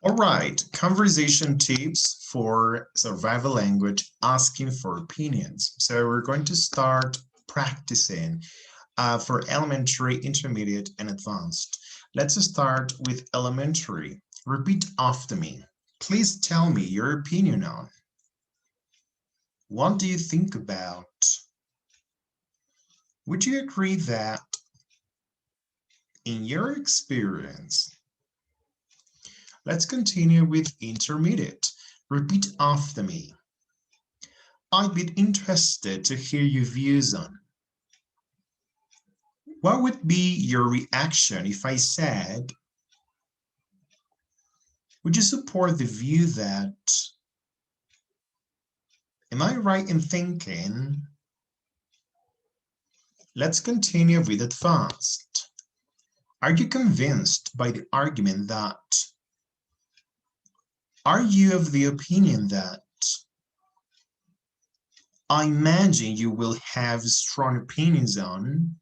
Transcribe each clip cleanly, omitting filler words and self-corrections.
All right, conversation tips for survival language, asking for opinions. So we're going to start practicing for elementary, intermediate, and advanced. Let's start with elementary. Repeat after me. Please tell me your opinion on what do you think about? Would you agree that in your experience? Let's continue with intermediate. Repeat after me. I'd be interested to hear your views on. What would be your reaction if I said, would you support the view that, am I right in thinking? Let's continue with advanced. Are you convinced by the argument that, are you of the opinion that, I imagine you will have strong opinions on,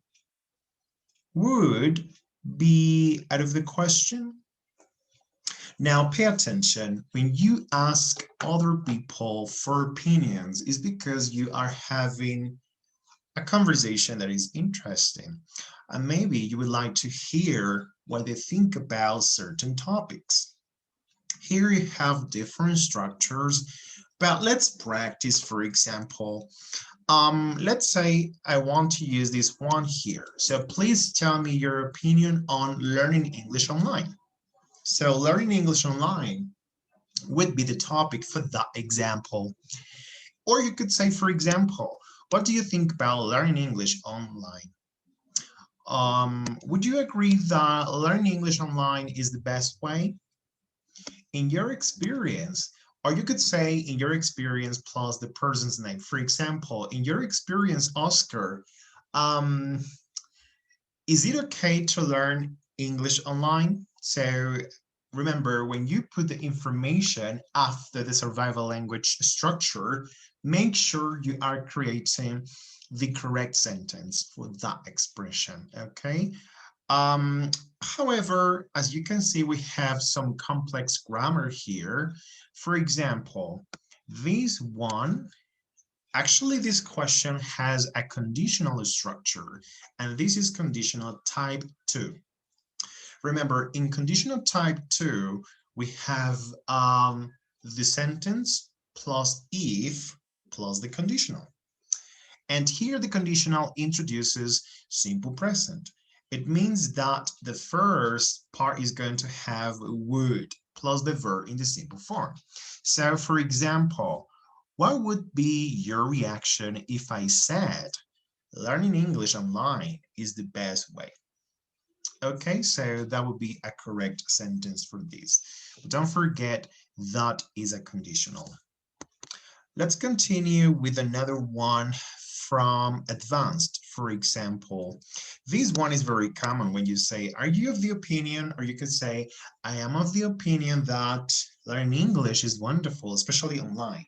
would be out of the question? Now pay attention, when you ask other people for opinions, it's because you are having a conversation that is interesting. And maybe you would like to hear what they think about certain topics. Here you have different structures, but let's practice, for example, let's say I want to use this one here. So please tell me your opinion on learning English online. So learning English online would be the topic for that example. Or you could say, for example, what do you think about learning English online? Would you agree that learning English online is the best way? In your experience, or you could say in your experience plus the person's name. For example, in your experience, Oscar, um, is it okay to learn English online? So remember, when you put the information after the survival language structure, make sure you are creating the correct sentence for that expression, okay? Um, However, as you can see, we have some complex grammar here. For example, this one, actually this question has a conditional structure, and this is conditional type 2. Remember, in conditional type 2, we have the sentence plus if plus the conditional. And here the conditional introduces simple present. It means that the first part is going to have would plus the verb in the simple form. So for example, what would be your reaction if I said learning English online is the best way? Okay, so that would be a correct sentence for this. But don't forget that is a conditional. Let's continue with another one from advanced. For example, this one is very common when you say, are you of the opinion? Or you could say, I am of the opinion that learning English is wonderful, especially online.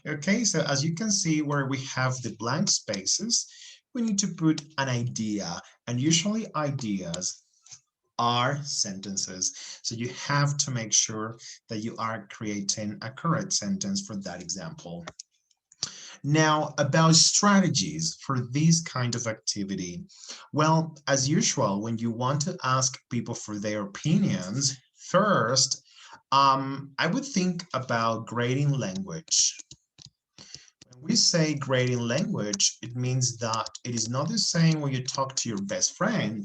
Okay, so as you can see where we have the blank spaces, we need to put an idea, and usually ideas are sentences. So you have to make sure that you are creating a correct sentence for that example. Now, about strategies for this kind of activity. Well, as usual, when you want to ask people for their opinions, first, I would think about grading language. When we say grading language, it means that it is not the same when you talk to your best friend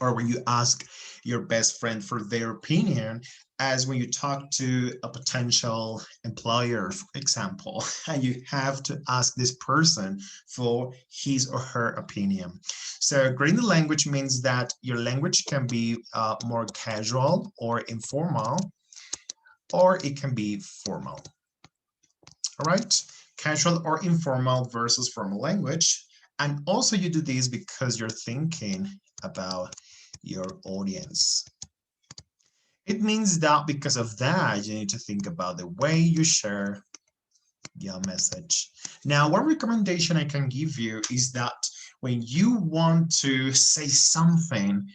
or when you ask your best friend for their opinion as when you talk to a potential employer, for example, and you have to ask this person for his or her opinion. So grading the language means that your language can be more casual or informal, or it can be formal. All right, casual or informal versus formal language. And also you do this because you're thinking about your audience. It means that because of that, you need to think about the way you share your message. Now, one recommendation I can give you is that when you want to say something,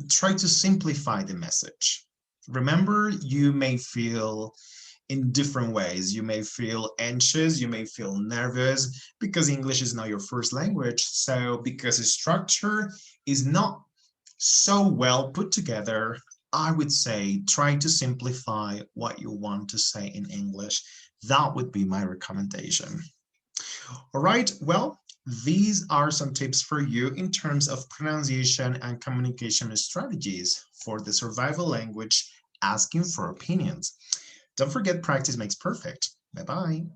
try to simplify the message. Remember, you may feel in different ways. You may feel anxious, you may feel nervous because English is not your first language. So, because the structure is not so well put together, I would say try to simplify what you want to say in English. That would be my recommendation. All right, well, these are some tips for you in terms of pronunciation and communication strategies for the survival language asking for opinions. Don't forget, practice makes perfect. Bye bye.